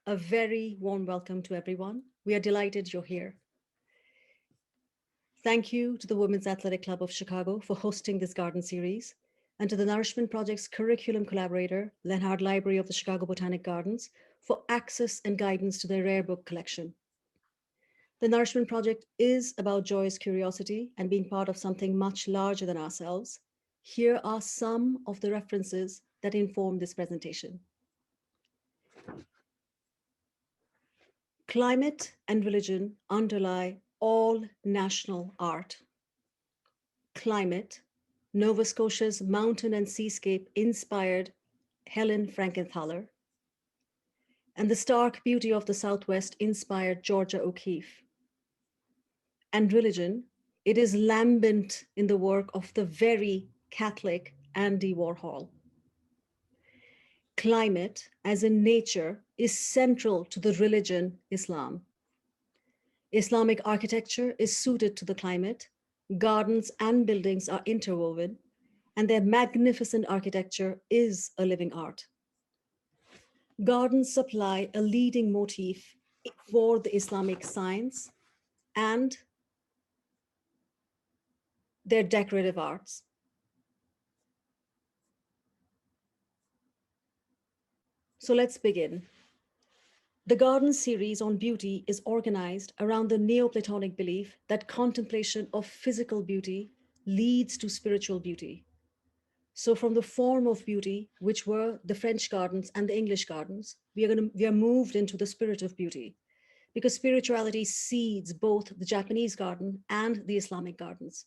A very warm welcome to everyone. We are delighted you're here. Thank you to the Women's Athletic Club of Chicago for hosting this garden series, and to the Nourishment Project's curriculum collaborator, Lenhard Library of the Chicago Botanic Gardens, for access and guidance to their rare book collection. The Nourishment Project is about joyous curiosity and being part of something much larger than ourselves. Here are some of the references that inform this presentation. Climate and religion underlie all national art. Climate, Nova Scotia's mountain and seascape inspired Helen Frankenthaler, and the stark beauty of the Southwest inspired Georgia O'Keeffe. And religion, it is lambent in the work of the very Catholic Andy Warhol. Climate, as in nature, is central to the religion Islam. Islamic architecture is suited to the climate. Gardens and buildings are interwoven, and their magnificent architecture is a living art. Gardens supply a leading motif for the Islamic science and their decorative arts. So let's begin. The Garden series on beauty is organized around the Neoplatonic belief that contemplation of physical beauty leads to spiritual beauty. So from the form of beauty, which were the French gardens and the English gardens, we are moved into the spirit of beauty, because spirituality seeds both the Japanese garden and the Islamic gardens.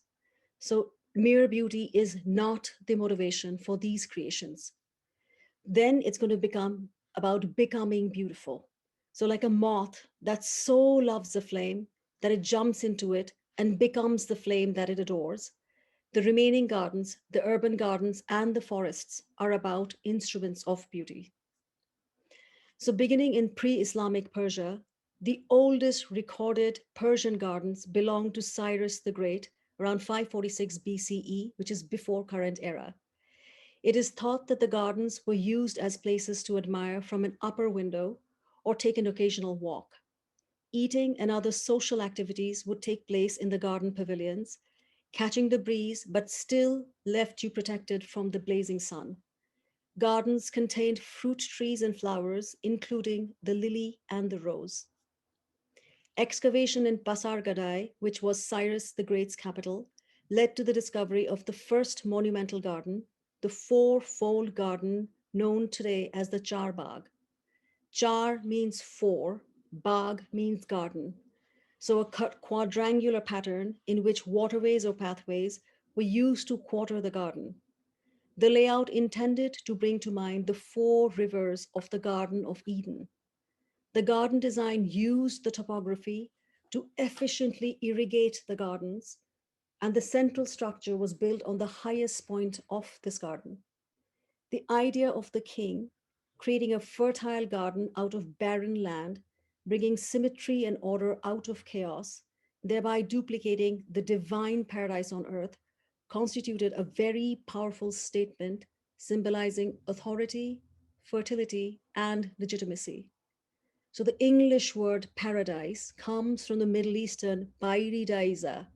So mere beauty is not the motivation for these creations. Then it's going to become about becoming beautiful. So like a moth that so loves the flame that it jumps into it and becomes the flame that it adores, the remaining gardens, the urban gardens and the forests, are about instruments of beauty. So beginning in pre-Islamic Persia, the oldest recorded Persian gardens belong to Cyrus the Great around 546 BCE, which is before current era. It is thought that the gardens were used as places to admire from an upper window or take an occasional walk. Eating and other social activities would take place in the garden pavilions, catching the breeze, but still left you protected from the blazing sun. Gardens contained fruit trees and flowers, including the lily and the rose. Excavation in Pasargadae, which was Cyrus the Great's capital, led to the discovery of the first monumental garden, the four-fold garden known today as the Char Bagh. Char means four, Bagh means garden. So a quadrangular pattern in which waterways or pathways were used to quarter the garden. The layout intended to bring to mind the four rivers of the Garden of Eden. The garden design used the topography to efficiently irrigate the gardens, and the central structure was built on the highest point of this garden. The idea of the king creating a fertile garden out of barren land, bringing symmetry and order out of chaos, thereby duplicating the divine paradise on earth, constituted a very powerful statement symbolizing authority, fertility, and legitimacy. So the English word paradise comes from the Middle Eastern Pairidaisa,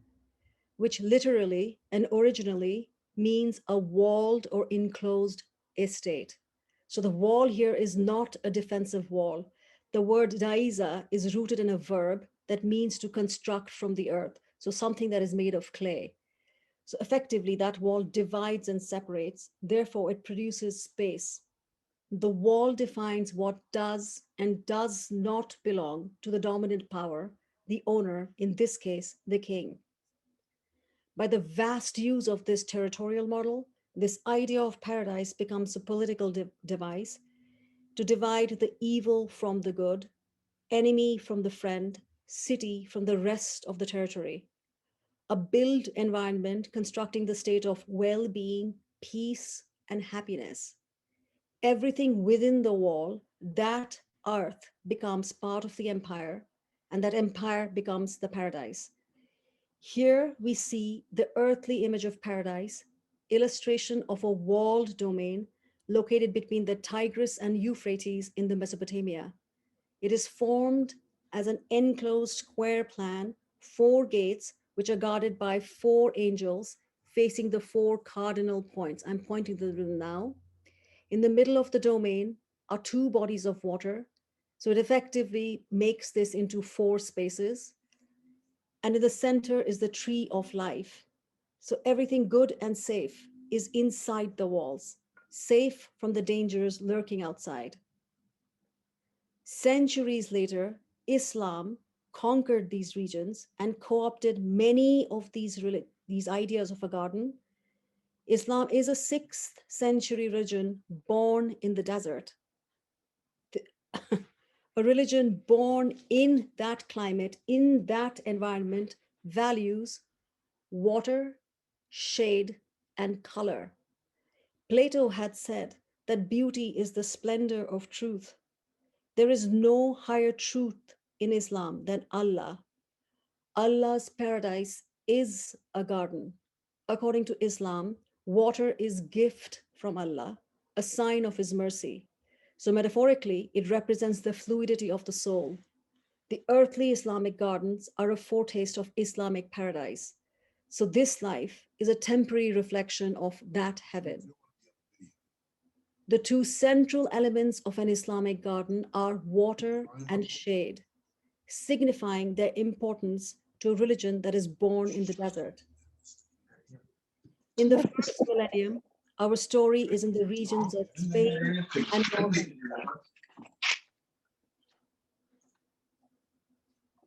which literally and originally means a walled or enclosed estate. So the wall here is not a defensive wall. The word daisa is rooted in a verb that means to construct from the earth. So something that is made of clay. So effectively that wall divides and separates. Therefore it produces space. The wall defines what does and does not belong to the dominant power, the owner, in this case, the king. By the vast use of this territorial model, this idea of paradise becomes a political device to divide the evil from the good, enemy from the friend, city from the rest of the territory. A built environment constructing the state of well-being, peace, and happiness. Everything within the wall, that earth becomes part of the empire, and that empire becomes the paradise. Here we see the earthly image of paradise, illustration of a walled domain located between the Tigris and Euphrates in the Mesopotamia. It is formed as an enclosed square plan, four gates, which are guarded by four angels facing the four cardinal points. I'm pointing to them now. In the middle of the domain are two bodies of water. So it effectively makes this into four spaces. And in the center is the tree of life. So everything good and safe is inside the walls, safe from the dangers lurking outside. Centuries later, Islam conquered these regions and co-opted many of these ideas of a garden. Islam is a 6th century religion born in the desert, a religion born in that climate, in that environment, values water, shade, and color. Plato had said that beauty is the splendor of truth. There is no higher truth in Islam than Allah. Allah's paradise is a garden. According to Islam, water is gift from Allah, a sign of his mercy. So metaphorically, it represents the fluidity of the soul. The earthly Islamic gardens are a foretaste of Islamic paradise. So this life is a temporary reflection of that heaven. The two central elements of an Islamic garden are water and shade, signifying their importance to a religion that is born in the desert. In the first millennium, our story is in the regions of Spain and North Africa.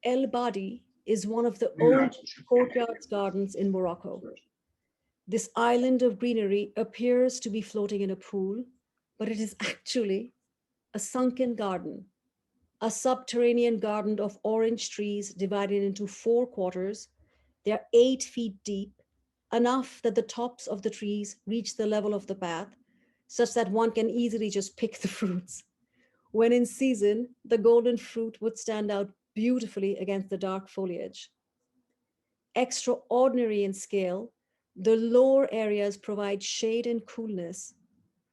El Badi is one of the oldest courtyards gardens in Morocco. This island of greenery appears to be floating in a pool, but it is actually a sunken garden, a subterranean garden of orange trees divided into four quarters. They are 8 feet deep, enough that the tops of the trees reach the level of the path, such that one can easily just pick the fruits. When in season, the golden fruit would stand out beautifully against the dark foliage. Extraordinary in scale, the lower areas provide shade and coolness.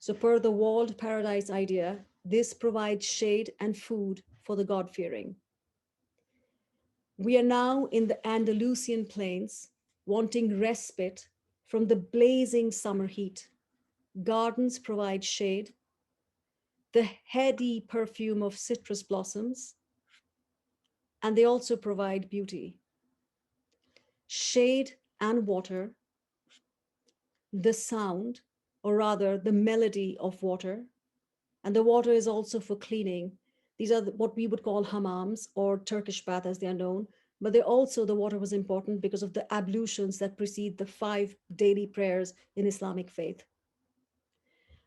So, per the walled paradise idea, this provides shade and food for the God fearing. We are now in the Andalusian plains, wanting respite from the blazing summer heat. Gardens provide shade, the heady perfume of citrus blossoms, and they also provide beauty. Shade and water, the sound, or rather the melody of water, and the water is also for cleaning. These are what we would call hammams or Turkish bath as they are known, but they also, the water was important because of the ablutions that precede the 5 daily prayers in Islamic faith.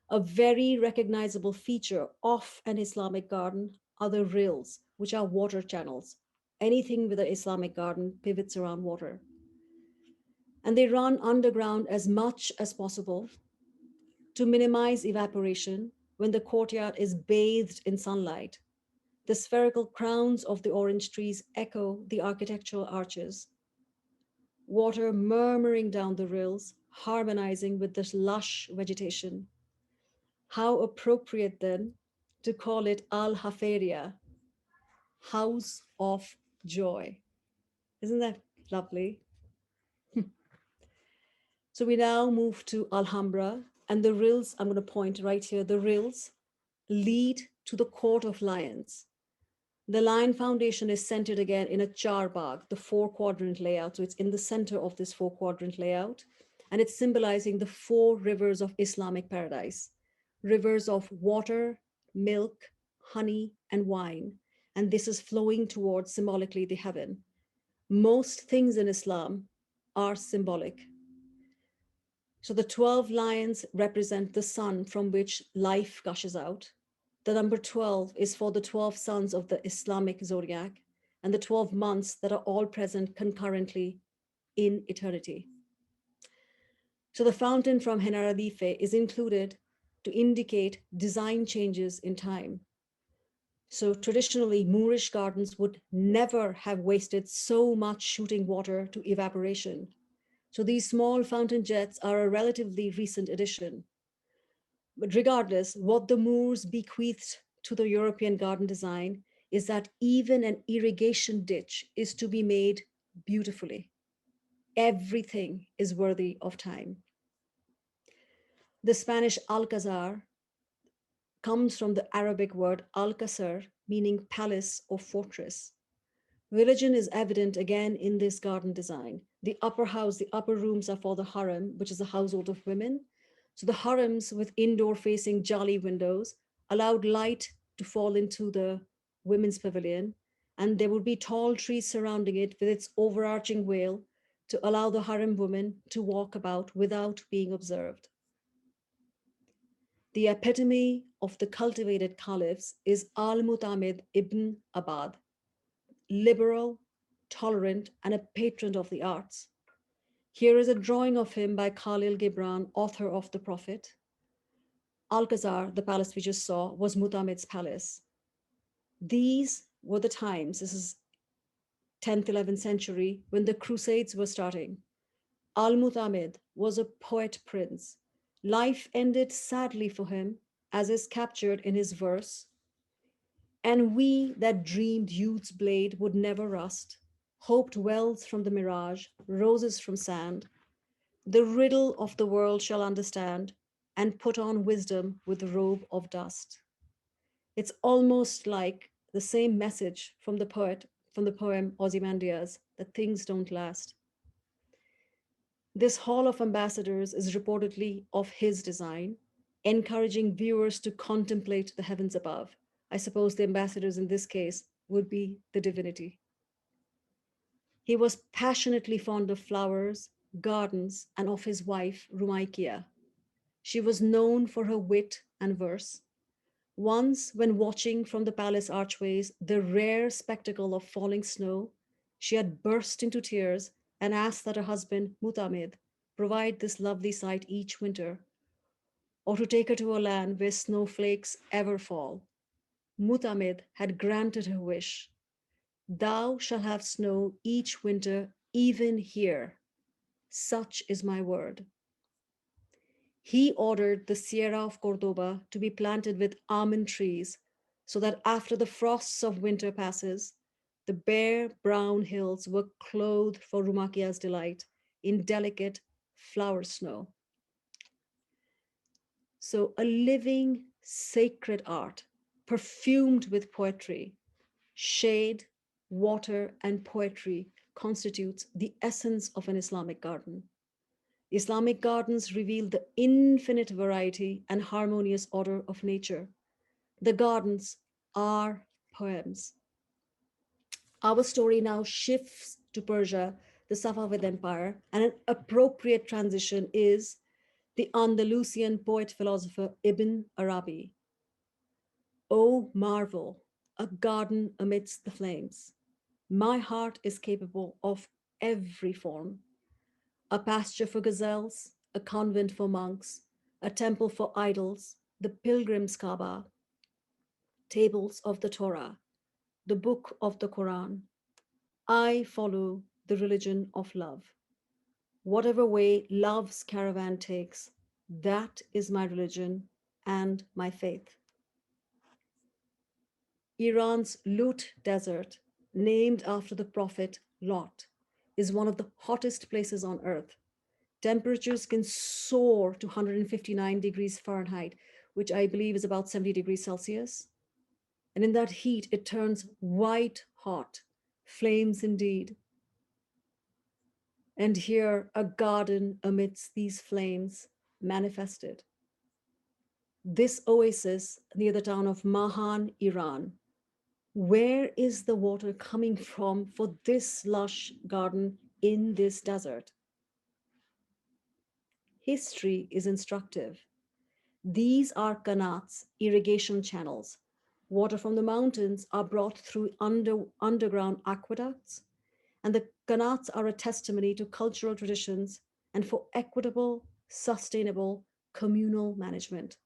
A very recognizable feature of an Islamic garden are the rills, which are water channels. Anything with an Islamic garden pivots around water. And they run underground as much as possible to minimize evaporation when the courtyard is bathed in sunlight. The spherical crowns of the orange trees echo the architectural arches. Water murmuring down the rills, harmonizing with this lush vegetation. How appropriate then to call it Al Haferia, house of joy. Isn't that lovely? So we now move to Alhambra, and the rills, I'm going to point right here, the rills lead to the Court of Lions. The lion foundation is centered again in a charbagh, the 4-quadrant layout. So it's in the center of this 4-quadrant layout, and it's symbolizing the 4 rivers of Islamic paradise, rivers of water, milk, honey, and wine. And this is flowing towards symbolically the heaven. Most things in Islam are symbolic. So the 12 lions represent the sun from which life gushes out. The number 12 is for the 12 sons of the Islamic zodiac and the 12 months that are all present concurrently in eternity. So the fountain from Henaralife is included to indicate design changes in time. So traditionally, Moorish gardens would never have wasted so much shooting water to evaporation. So these small fountain jets are a relatively recent addition. But regardless, what the Moors bequeathed to the European garden design is that even an irrigation ditch is to be made beautifully. Everything is worthy of time. The Spanish Alcazar comes from the Arabic word Alcazar, meaning palace or fortress. Religion is evident again in this garden design. The upper house, the upper rooms are for the harem, which is the household of women. So the harems with indoor facing jali windows allowed light to fall into the women's pavilion, and there would be tall trees surrounding it with its overarching veil to allow the harem women to walk about without being observed. The epitome of the cultivated caliphs is Al Mutamid ibn Abad, liberal, tolerant, and a patron of the arts. Here is a drawing of him by Khalil Gibran, author of The Prophet. Alcazar, the palace we just saw, was Mutamid's palace. These were the times, this is 10th, 11th century, when the Crusades were starting. Al Mutamid was a poet prince. Life ended sadly for him, as is captured in his verse. And we that dreamed youth's blade would never rust, hoped wells from the mirage, roses from sand, the riddle of the world shall understand, and put on wisdom with the robe of dust. It's almost like the same message from the poet, from the poem Ozymandias, that things don't last. This Hall of Ambassadors is reportedly of his design, encouraging viewers to contemplate the heavens above. I suppose the ambassadors in this case would be the divinity. He was passionately fond of flowers, gardens, and of his wife, Rumaikia. She was known for her wit and verse. Once, when watching from the palace archways the rare spectacle of falling snow, she had burst into tears and asked that her husband, Mutamid, provide this lovely sight each winter, or to take her to a land where snowflakes ever fall. Mutamid had granted her wish. Thou shalt have snow each winter, even here. Such is my word. He ordered the Sierra of Cordoba to be planted with almond trees so that after the frosts of winter passes, the bare brown hills were clothed for Rumakia's delight in delicate flower snow. So a living sacred art, perfumed with poetry, shade, water, and poetry constitutes the essence of an Islamic garden. Islamic gardens reveal the infinite variety and harmonious order of nature. The gardens are poems. Our story now shifts to Persia, the Safavid Empire, and an appropriate transition is the Andalusian poet philosopher Ibn Arabi. O marvel, a garden amidst the flames. My heart is capable of every form: a pasture for gazelles, a convent for monks, a temple for idols, the pilgrim's Kaaba, tables of the Torah, the book of the Quran. I follow the religion of love. Whatever way love's caravan takes, that is my religion and my faith. Iran's Lut Desert, named after the prophet Lot, is one of the hottest places on earth. Temperatures can soar to 159 degrees Fahrenheit, which I believe is about 70 degrees Celsius. And in that heat, it turns white hot, flames indeed. And here, a garden amidst these flames manifested. This oasis near the town of Mahan, Iran. Where is the water coming from for this lush garden in this desert? History is instructive. These are qanats, irrigation channels. Water from the mountains are brought through underground aqueducts, and the qanats are a testimony to cultural traditions and for equitable, sustainable, communal management.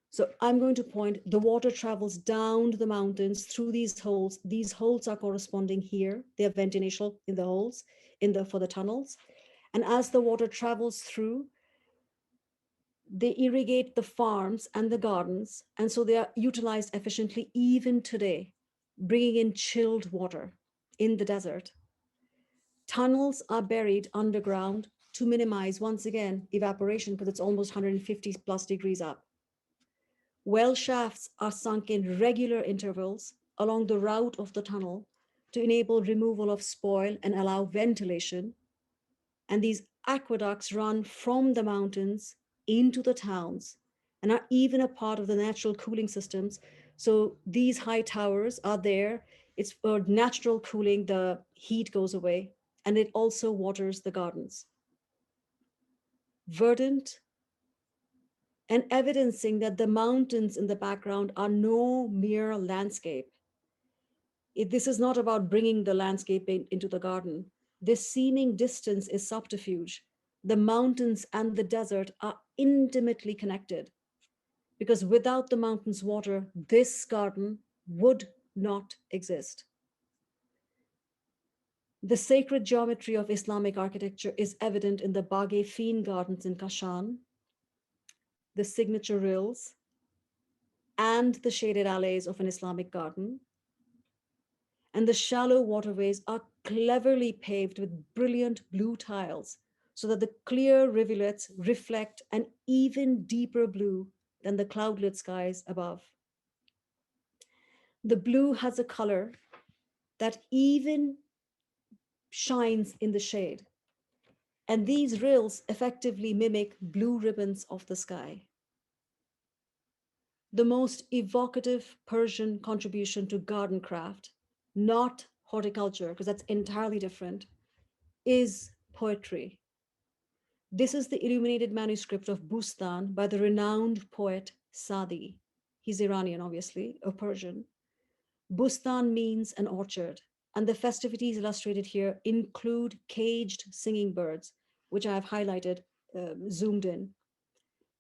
So I'm going to point, the water travels down the mountains through these holes. These holes are corresponding here. They are ventilation in the holes for the tunnels. And as the water travels through, they irrigate the farms and the gardens, and so they are utilized efficiently even today. bringing in chilled water in the desert. Tunnels are buried underground to minimize, once again, evaporation because it's almost 150 plus degrees up. Well shafts are sunk in regular intervals along the route of the tunnel to enable removal of spoil and allow ventilation. And these aqueducts run from the mountains into the towns and are even a part of the natural cooling systems. So these high towers are there. It's for natural cooling, the heat goes away, and it also waters the gardens. Verdant and evidencing that the mountains in the background are no mere landscape. This is not about bringing the landscape into the garden. This seeming distance is subterfuge. The mountains and the desert are intimately connected because without the mountain's water, this garden would not exist. The sacred geometry of Islamic architecture is evident in the Baghe Feen gardens in Kashan, the signature rills, and the shaded alleys of an Islamic garden, and the shallow waterways are cleverly paved with brilliant blue tiles so that the clear rivulets reflect an even deeper blue than the cloudlit skies above. The blue has a color that even shines in the shade, and these rills effectively mimic blue ribbons of the sky. The most evocative Persian contribution to garden craft, not horticulture, because that's entirely different, is poetry. This is the illuminated manuscript of Bustan by the renowned poet Sadi. He's Iranian, obviously, or Persian. Bustan means an orchard, and the festivities illustrated here include caged singing birds, which I have highlighted, zoomed in.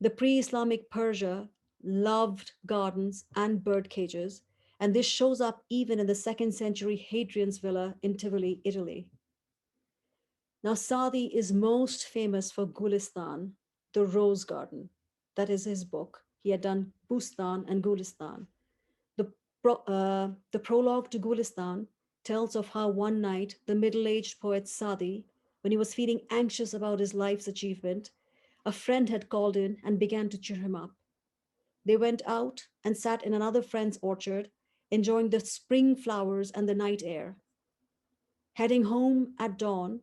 The pre Islamic Persia loved gardens and bird cages, and this shows up even in the second century Hadrian's villa in Tivoli, Italy. Now, Saadi is most famous for Gulistan, the rose garden. That is his book. He had done Bustan and Gulistan. The prologue to Gulistan tells of how one night the middle aged poet Saadi, when he was feeling anxious about his life's achievement, a friend had called in and began to cheer him up. They went out and sat in another friend's orchard, enjoying the spring flowers and the night air. Heading home at dawn,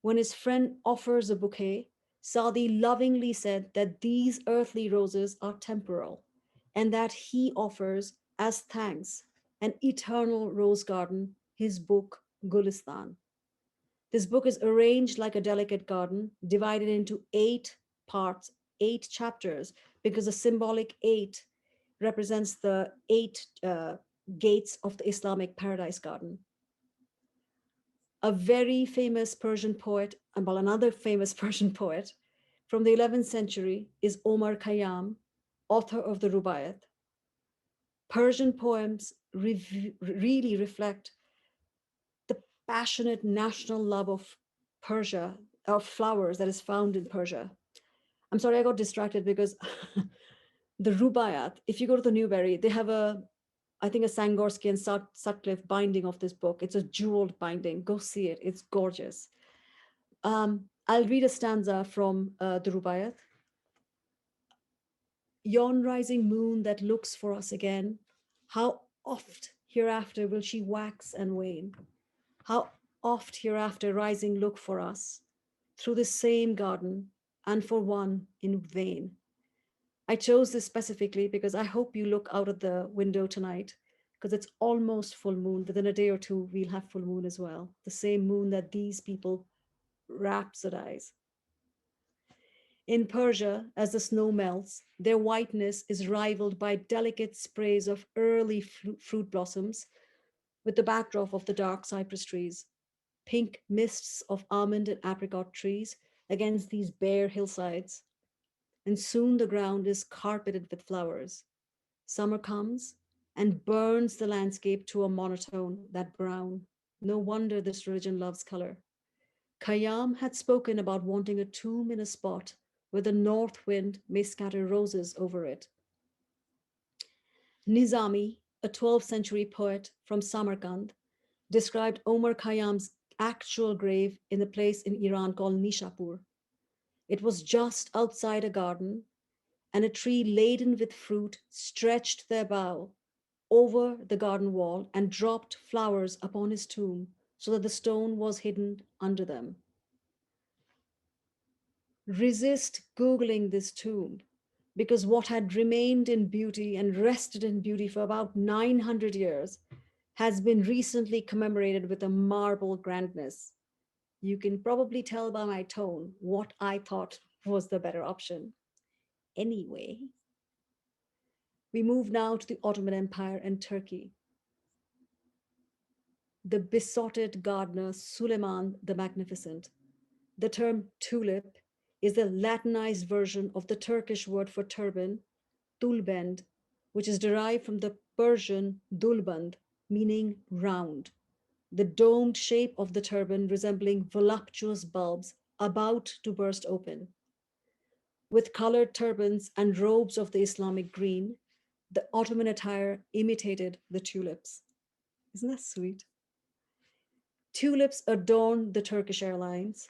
when his friend offers a bouquet, Saadi lovingly said that these earthly roses are temporal and that he offers, as thanks, an eternal rose garden, his book, Gulistan. This book is arranged like a delicate garden, divided into 8 parts, 8 chapters, because the symbolic 8 represents the 8 gates of the Islamic paradise garden. A very famous Persian poet, and well, another famous Persian poet from the 11th century is Omar Khayyam, author of the Rubaiyat. Persian poems really reflect the passionate national love of Persia, of flowers that is found in Persia. I'm sorry, I got distracted because the Rubaiyat, if you go to the Newberry, they have I think a Sangorsky and Sutcliffe binding of this book. It's a jeweled binding. Go see it. It's gorgeous. I'll read a stanza from the Rubaiyat. Yon rising moon that looks for us again, how oft hereafter will she wax and wane? How oft hereafter rising look for us through the same garden and for one in vain. I chose this specifically because I hope you look out of the window tonight because it's almost full moon. Within a day or two, we'll have full moon as well. The same moon that these people rhapsodize. In Persia, as the snow melts, their whiteness is rivaled by delicate sprays of early fruit blossoms with the backdrop of the dark cypress trees, pink mists of almond and apricot trees against these bare hillsides. And soon the ground is carpeted with flowers. Summer comes and burns the landscape to a monotone, that brown. No wonder this religion loves color. Khayyam had spoken about wanting a tomb in a spot where the north wind may scatter roses over it. Nizami, a 12th century poet from Samarkand, described Omar Khayyam's actual grave in a place in Iran called Nishapur. It was just outside a garden, and a tree laden with fruit stretched their bough over the garden wall and dropped flowers upon his tomb so that the stone was hidden under them. Resist Googling this tomb because what had remained in beauty and rested in beauty for about 900 years has been recently commemorated with a marble grandness. You can probably tell by my tone what I thought was the better option. Anyway, we move now to the Ottoman Empire and Turkey. The besotted gardener Suleiman the Magnificent. The term tulip is the Latinized version of the Turkish word for turban, tulbend, which is derived from the Persian dulband, meaning round, the domed shape of the turban resembling voluptuous bulbs about to burst open. With colored turbans and robes of the Islamic green, the Ottoman attire imitated the tulips. Isn't that sweet? Tulips adorn the Turkish airlines.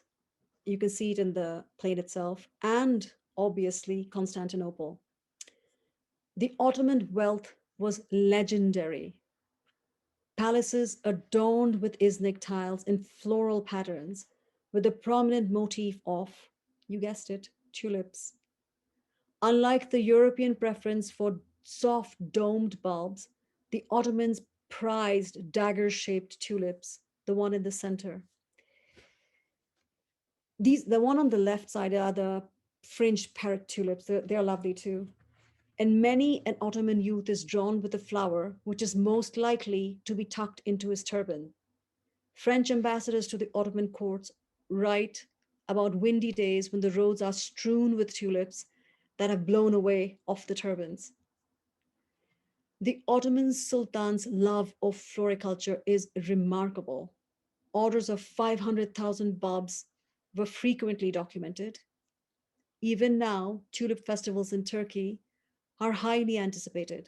You can see it in the plane itself and obviously Constantinople. The Ottoman wealth was legendary. Palaces adorned with Iznik tiles in floral patterns with a prominent motif of, you guessed it, tulips. Unlike the European preference for soft domed bulbs, the Ottomans prized dagger shaped tulips, the one in the center. The one on the left side are the fringed parrot tulips. They're lovely too. And many an Ottoman youth is drawn with the flower, which is most likely to be tucked into his turban. French ambassadors to the Ottoman courts write about windy days when the roads are strewn with tulips that have blown away off the turbans. The Ottoman Sultan's love of floriculture is remarkable. Orders of 500,000 bulbs were frequently documented. Even now, tulip festivals in Turkey are highly anticipated.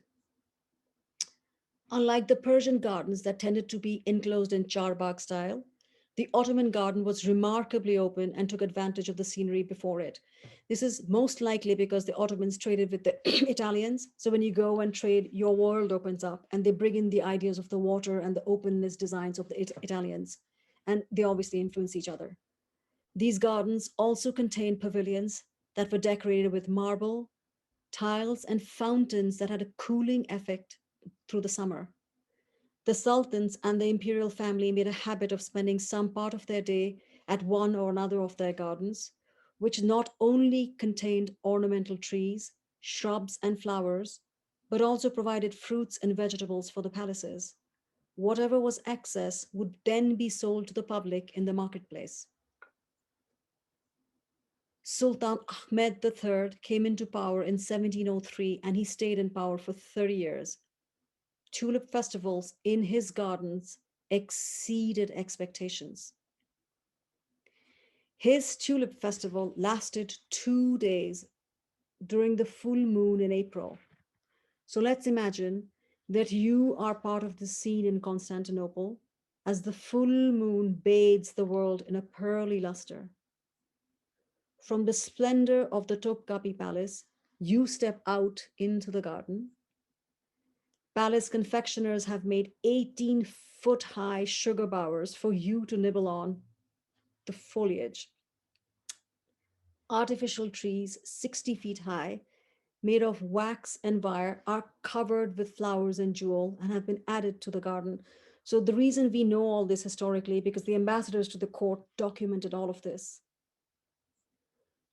Unlike the Persian gardens that tended to be enclosed in charbagh style, the Ottoman garden was remarkably open and took advantage of the scenery before it. This is most likely because the Ottomans traded with the Italians. So when you go and trade, your world opens up and they bring in the ideas of the water and the openness designs of the Italians. And they obviously influence each other. These gardens also contained pavilions that were decorated with marble, tiles, and fountains that had a cooling effect through the summer. The sultans and the imperial family made a habit of spending some part of their day at one or another of their gardens, which not only contained ornamental trees, shrubs, and flowers, but also provided fruits and vegetables for the palaces. Whatever was excess would then be sold to the public in the marketplace. Sultan Ahmed III came into power in 1703 and he stayed in power for 30 years. Tulip festivals in his gardens exceeded expectations. His tulip festival lasted 2 days during the full moon in April. So let's imagine that you are part of the scene in Constantinople as the full moon bathes the world in a pearly luster. From the splendor of the Topkapi Palace, you step out into the garden. Palace confectioners have made 18-foot high sugar bowers for you to nibble on the foliage. Artificial trees 60 feet high, made of wax and wire, are covered with flowers and jewel and have been added to the garden. So the reason we know all this historically, because the ambassadors to the court documented all of this.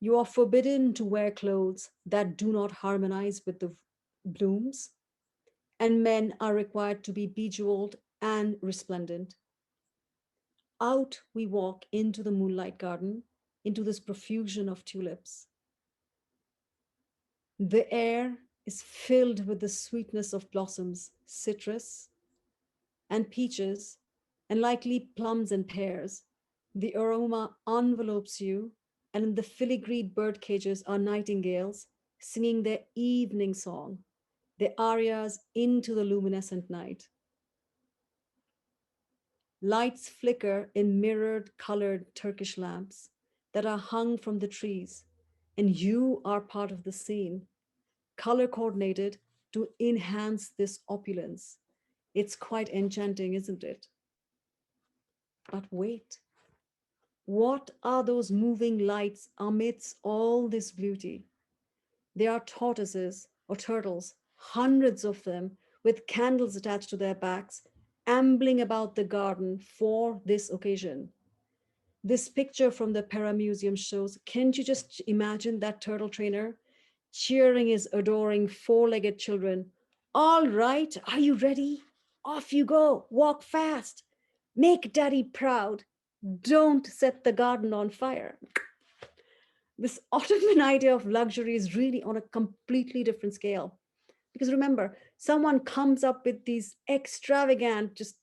You are forbidden to wear clothes that do not harmonize with the blooms, and men are required to be bejeweled and resplendent. Out we walk into the moonlight garden, into this profusion of tulips. The air is filled with the sweetness of blossoms, citrus and peaches, and likely plums and pears. The aroma envelopes you, and in the filigreed bird cages are nightingales singing their evening song. the arias into the luminescent night. Lights flicker in mirrored colored Turkish lamps that are hung from the trees, and you are part of the scene, color coordinated to enhance this opulence. It's quite enchanting, isn't it? But wait, what are those moving lights amidst all this beauty? They are tortoises or turtles, hundreds of them, with candles attached to their backs, ambling about the garden for this occasion. This picture from the Para Museum shows, can't you just imagine that turtle trainer cheering his adoring four-legged children? All right, are you ready? Off you go, walk fast, make daddy proud, don't set the garden on fire. This Ottoman idea of luxury is really on a completely different scale. Because remember, someone comes up with these extravagant, just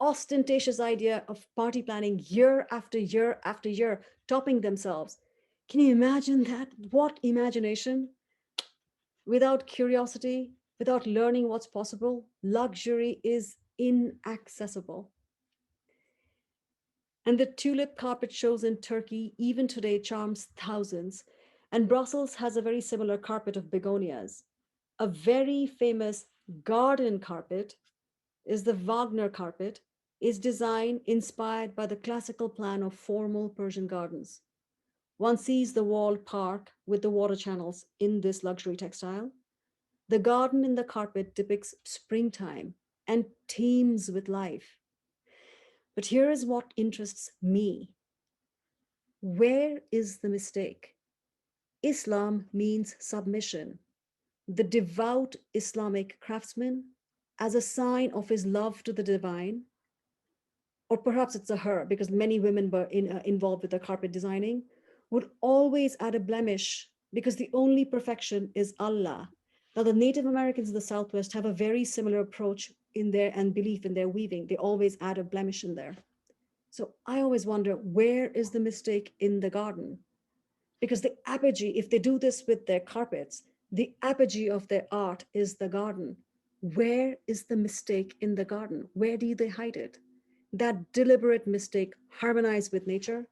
ostentatious idea of party planning year after year after year, topping themselves. Can you imagine that? What imagination? Without curiosity, without learning what's possible, luxury is inaccessible. And the tulip carpet shows in Turkey, even today, charms thousands. And Brussels has a very similar carpet of begonias. A very famous garden carpet is the Wagner carpet, is designed inspired by the classical plan of formal Persian gardens. One sees the walled park with the water channels in this luxury textile. The garden in the carpet depicts springtime and teems with life. But here is what interests me. Where is the mistake? Islam means submission. The devout Islamic craftsman, as a sign of his love to the divine, or perhaps it's a her, because many women were involved with the carpet designing, would always add a blemish because the only perfection is Allah. Now, the Native Americans in the Southwest have a very similar approach in their and belief in their weaving. They always add a blemish in there. So I always wonder, where is the mistake in the garden? Because the apogee, if they do this with their carpets, the apogee of their art is the garden. Where is the mistake in the garden? Where do they hide it? That deliberate mistake harmonized with nature.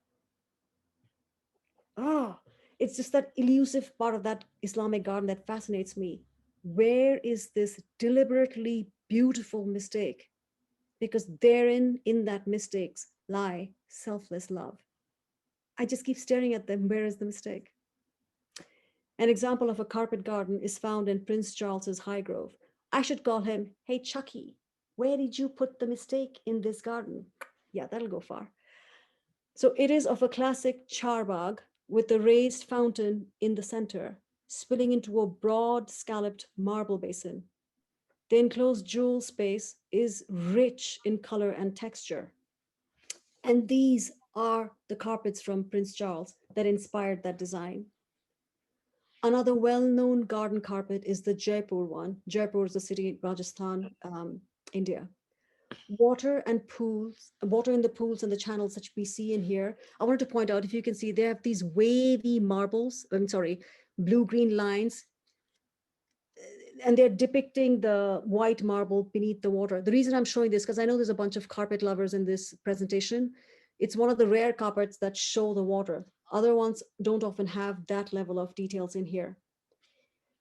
Ah, it's just that elusive part of that Islamic garden that fascinates me. Where is this deliberately beautiful mistake? Because therein, in that mistakes, lie selfless love. I just keep staring at them. Where is the mistake? An example of a carpet garden is found in Prince Charles's Highgrove. I should call him, hey, Chucky, where did you put the mistake in this garden? Yeah, that'll go far. So it is of a classic charbagh with a raised fountain in the center, spilling into a broad scalloped marble basin. The enclosed jewel space is rich in color and texture. And these are the carpets from Prince Charles that inspired that design. Another well-known garden carpet is the Jaipur one. Jaipur is a city in Rajasthan, India. Water in the pools and the channels that we see in here. I wanted to point out, if you can see, they have these wavy marbles, blue-green lines, and they're depicting the white marble beneath the water. The reason I'm showing this, because I know there's a bunch of carpet lovers in this presentation. It's one of the rare carpets that show the water. Other ones don't often have that level of details in here.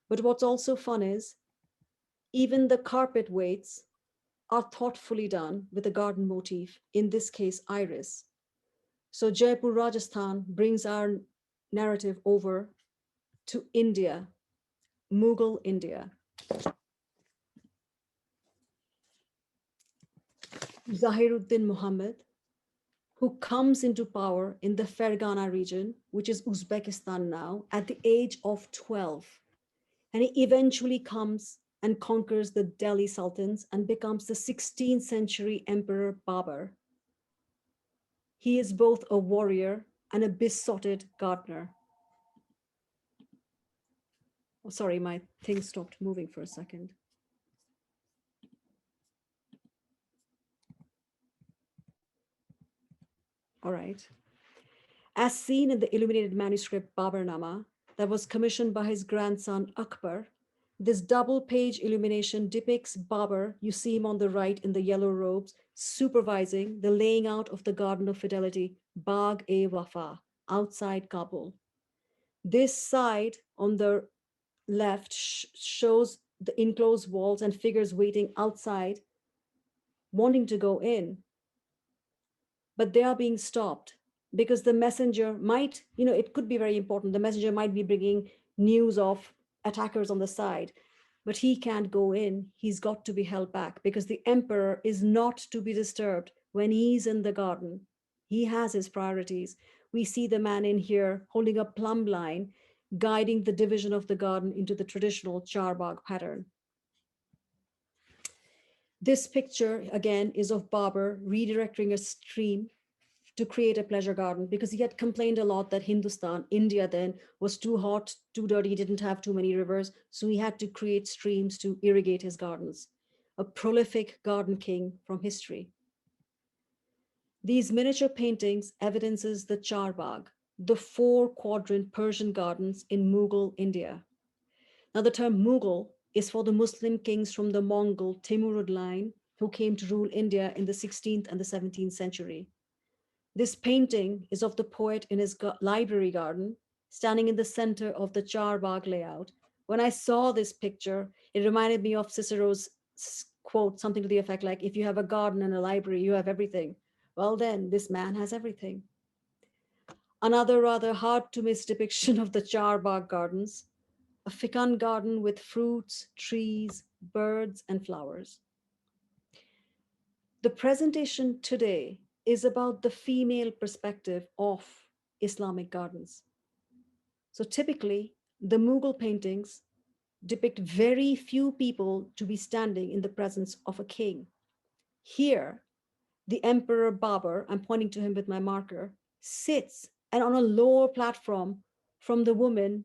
But what's also fun is, even the carpet weights are thoughtfully done with a garden motif, in this case, iris. So Jaipur, Rajasthan brings our narrative over to India, Mughal India. Zahiruddin Muhammad, who comes into power in the Fergana region, which is Uzbekistan now, at the age of 12. And he eventually comes and conquers the Delhi Sultans and becomes the 16th century Emperor Babur. He is both a warrior and a besotted gardener. Oh, sorry, my thing stopped moving for a second. All right. As seen in the illuminated manuscript Baburnama that was commissioned by his grandson Akbar, This double page illumination depicts Babur, you see him on the right in the yellow robes, supervising the laying out of the Garden of Fidelity, Bagh-e-Wafa, outside Kabul. This side on the left shows the enclosed walls and figures waiting outside, wanting to go in, but they are being stopped because the messenger might, it could be very important. The messenger might be bringing news of attackers on the side, but he can't go in. He's got to be held back because the emperor is not to be disturbed when he's in the garden. He has his priorities. We see the man in here holding a plumb line, guiding the division of the garden into the traditional charbagh pattern. This picture, again, is of Babur redirecting a stream to create a pleasure garden because he had complained a lot that Hindustan, India then, was too hot, too dirty, didn't have too many rivers. So he had to create streams to irrigate his gardens. A prolific garden king from history. These miniature paintings evidences the Charbagh, the four-quadrant Persian gardens in Mughal India. Now, the term Mughal is for the Muslim kings from the Mongol Timurid line who came to rule India in the 16th and the 17th century. This painting is of the poet in his library garden, standing in the center of the Charbagh layout. When I saw this picture, it reminded me of Cicero's quote, something to the effect like, if you have a garden and a library, you have everything. Well, then, this man has everything. Another rather hard to miss depiction of the Charbagh gardens, a fecund garden with fruits, trees, birds, and flowers. The presentation today is about the female perspective of Islamic gardens. So typically, the Mughal paintings depict very few people to be standing in the presence of a king. Here, the Emperor Babur, I'm pointing to him with my marker, sits and on a lower platform from the woman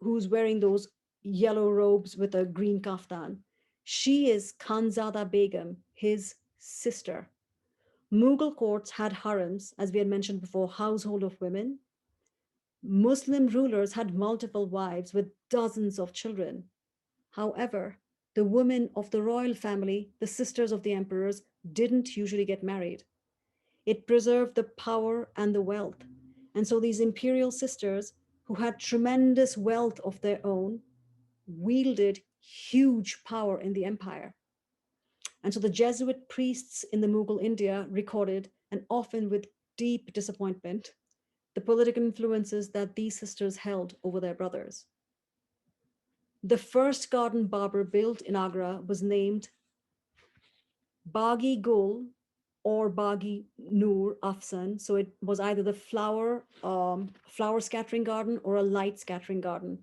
who's wearing those yellow robes with a green kaftan. She is Khanzada Begum, his sister. Mughal courts had harems, as we had mentioned before, household of women. Muslim rulers had multiple wives with dozens of children. However, the women of the royal family, the sisters of the emperors, didn't usually get married. It preserved the power and the wealth. And so these imperial sisters, who had tremendous wealth of their own, wielded huge power in the empire. And so the Jesuit priests in the Mughal India recorded, and often with deep disappointment, the political influences that these sisters held over their brothers. The first garden Babur built in Agra was named Baghi Gul or Baghi Noor Afsan. So it was either the flower scattering garden or a light scattering garden.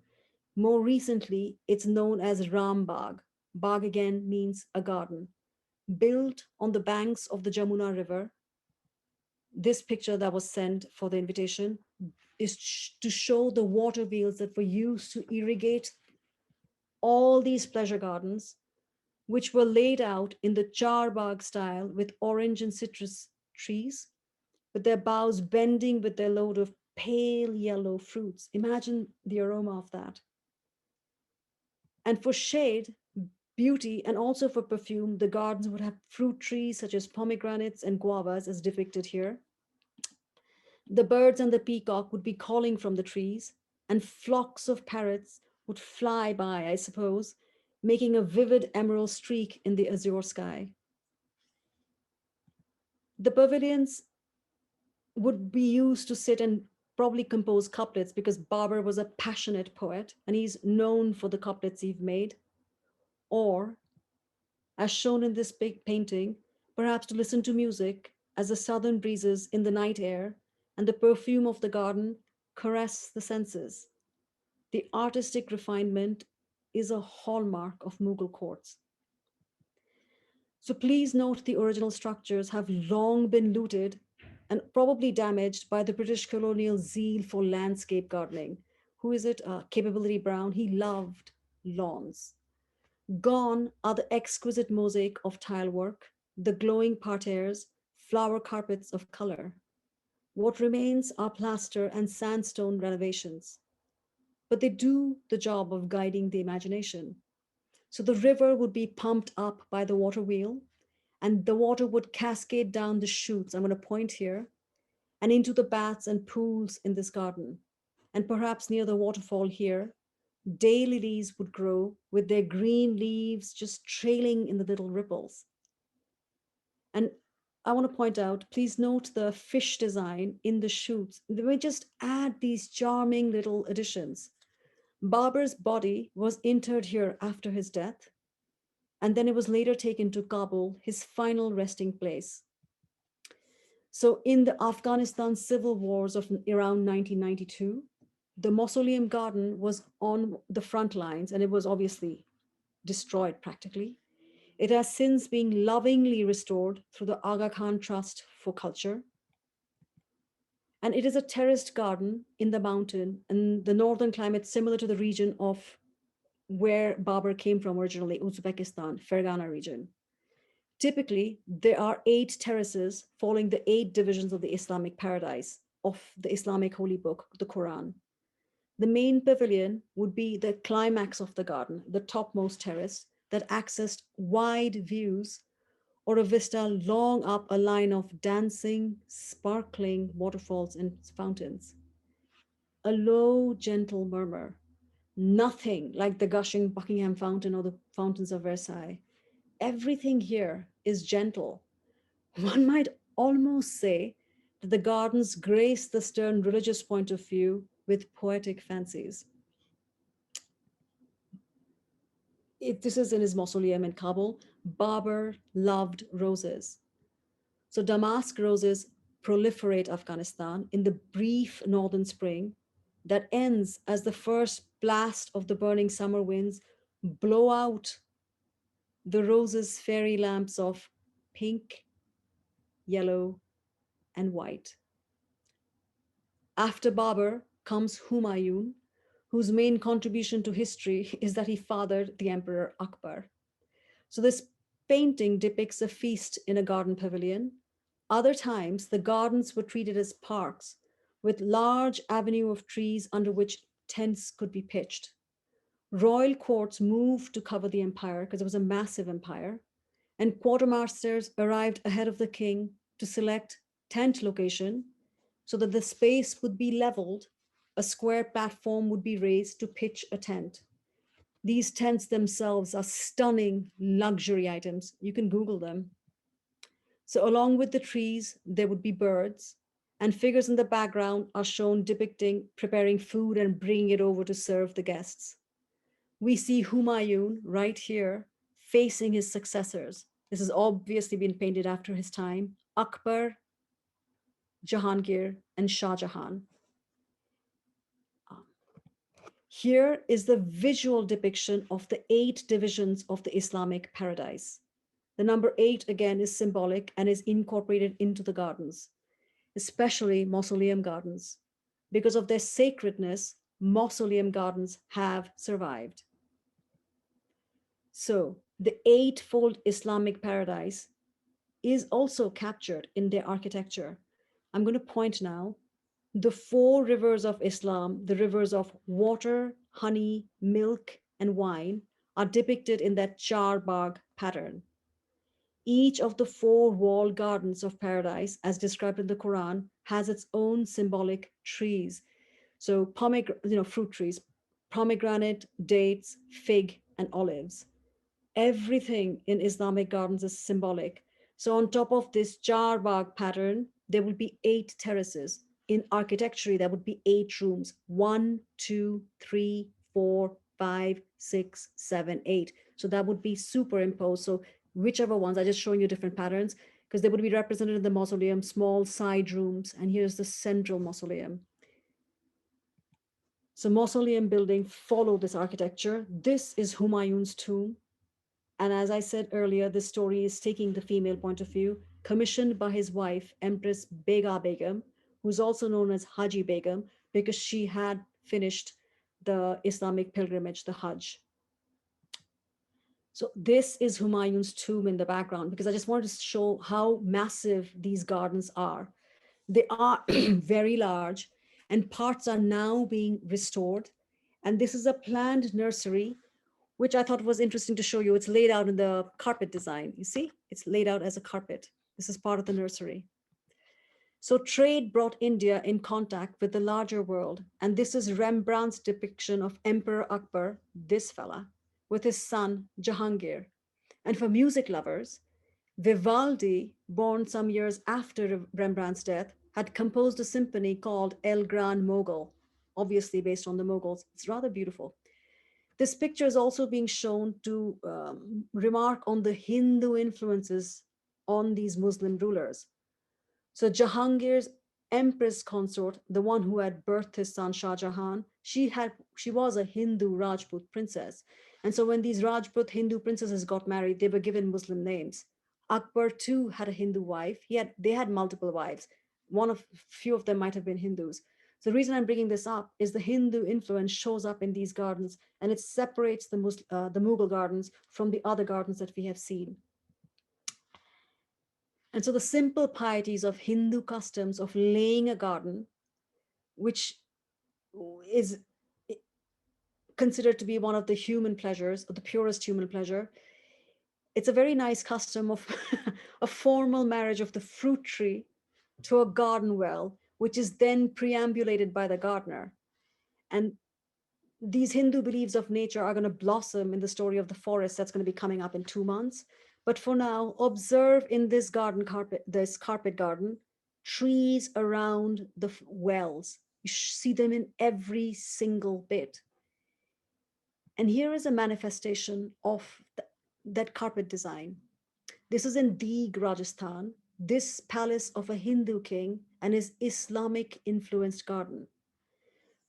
More recently, it's known as Ram Bagh. Bagh again means a garden. Built on the banks of the Jamuna River, this picture that was sent for the invitation is to show the water wheels that were used to irrigate all these pleasure gardens, which were laid out in the charbagh style with orange and citrus trees, with their boughs bending with their load of pale yellow fruits. Imagine the aroma of that. And for shade, beauty, and also for perfume, the gardens would have fruit trees such as pomegranates and guavas, as depicted here. The birds and the peacock would be calling from the trees, and flocks of parrots would fly by, I suppose, making a vivid emerald streak in the azure sky. The pavilions would be used to sit and probably compose couplets because Babur was a passionate poet and he's known for the couplets he's made. Or, as shown in this big painting, perhaps to listen to music as the southern breezes in the night air and the perfume of the garden caress the senses. The artistic refinement is a hallmark of Mughal courts. So please note the original structures have long been looted and probably damaged by the British colonial zeal for landscape gardening. Who is it? Capability Brown. He loved lawns. Gone are the exquisite mosaic of tile work, the glowing parterres, flower carpets of color. What remains are plaster and sandstone renovations, but they do the job of guiding the imagination. So the river would be pumped up by the water wheel, and the water would cascade down the chutes. I'm going to point here and into the baths and pools in this garden. And perhaps near the waterfall here, daylilies would grow with their green leaves just trailing in the little ripples. And I want to point out, please note the fish design in the shoots. They may just add these charming little additions. Babur's body was interred here after his death, and then it was later taken to Kabul, his final resting place. So, in the Afghanistan civil wars of around 1992, the mausoleum garden was on the front lines and it was obviously destroyed practically. It has since been lovingly restored through the Aga Khan Trust for Culture. And it is a terraced garden in the mountain and the northern climate similar to the region of where Babur came from originally, Uzbekistan, Fergana region. Typically, there are 8 terraces following the 8 divisions of the Islamic paradise of the Islamic holy book, the Quran. The main pavilion would be the climax of the garden, the topmost terrace that accessed wide views or a vista long up a line of dancing, sparkling waterfalls and fountains. A low, gentle murmur, nothing like the gushing Buckingham Fountain or the fountains of Versailles. Everything here is gentle. One might almost say that the gardens grace the stern religious point of view with poetic fancies. This is in his mausoleum in Kabul. Babur loved roses. So damask roses proliferate Afghanistan in the brief northern spring that ends as the first blast of the burning summer winds blow out the roses' fairy lamps of pink, yellow, and white. After Babur comes Humayun, whose main contribution to history is that he fathered the Emperor Akbar. So this painting depicts a feast in a garden pavilion. Other times, the gardens were treated as parks with large avenue of trees under which tents could be pitched. Royal courts moved to cover the empire because it was a massive empire, and quartermasters arrived ahead of the king to select tent location so that the space would be leveled. A square platform would be raised to pitch a tent. These tents themselves are stunning luxury items. You can Google them. So, along with the trees, there would be birds, and figures in the background are shown depicting preparing food and bringing it over to serve the guests. We see Humayun right here facing his successors. This has obviously been painted after his time: Akbar, Jahangir, and Shah Jahan. Here is the visual depiction of the 8 divisions of the Islamic paradise. The number 8 again is symbolic and is incorporated into the gardens, especially mausoleum gardens. Because of their sacredness, mausoleum gardens have survived. So, the eightfold Islamic paradise is also captured in their architecture. I'm going to point now. The 4 rivers of Islam, the rivers of water, honey, milk, and wine, are depicted in that charbagh pattern. Each of the 4 wall gardens of paradise, as described in the Quran, has its own symbolic trees. So, fruit trees, pomegranate, dates, fig, and olives. Everything in Islamic gardens is symbolic. So on top of this charbagh pattern, there will be 8 terraces. In architecture, there would be 8 rooms: one, two, three, four, five, six, seven, 8. So that would be superimposed. So whichever ones, I just showing you different patterns because they would be represented in the mausoleum, small side rooms, and here's the central mausoleum. So mausoleum building follow this architecture. This is Humayun's tomb. And as I said earlier, this story is taking the female point of view, commissioned by his wife, Empress Bega Begum, who's also known as Haji Begum, because she had finished the Islamic pilgrimage, the Hajj. So this is Humayun's tomb in the background, because I just wanted to show how massive these gardens are. They are very large, and parts are now being restored. And this is a planned nursery which I thought was interesting to show you. It's laid out in the carpet design. You see, it's laid out as a carpet. This is part of the nursery. So trade brought India in contact with the larger world. And this is Rembrandt's depiction of Emperor Akbar, this fella, with his son Jahangir. And for music lovers, Vivaldi, born some years after Rembrandt's death, had composed a symphony called El Gran Mogul, obviously based on the Mughals. It's rather beautiful. This picture is also being shown to remark on the Hindu influences on these Muslim rulers. So Jahangir's empress consort, the one who had birthed his son Shah Jahan, she was a Hindu Rajput princess. And so when these Rajput Hindu princesses got married, they were given Muslim names. Akbar too had a Hindu wife. They had multiple wives. One of few of them might have been Hindus. So the reason I'm bringing this up is the Hindu influence shows up in these gardens, and it separates the Mughal gardens from the other gardens that we have seen. And so the simple pieties of Hindu customs of laying a garden, which is considered to be one of the human pleasures, or the purest human pleasure, it's a very nice custom of a formal marriage of the fruit tree to a garden well, which is then preambulated by the gardener. And these Hindu beliefs of nature are going to blossom in the story of the forest that's going to be coming up in 2 months. But for now, observe in this this carpet garden, trees around the wells. You see them in every single bit. And here is a manifestation of that carpet design. This is in Deeg, Rajasthan, this palace of a Hindu king and his Islamic influenced garden.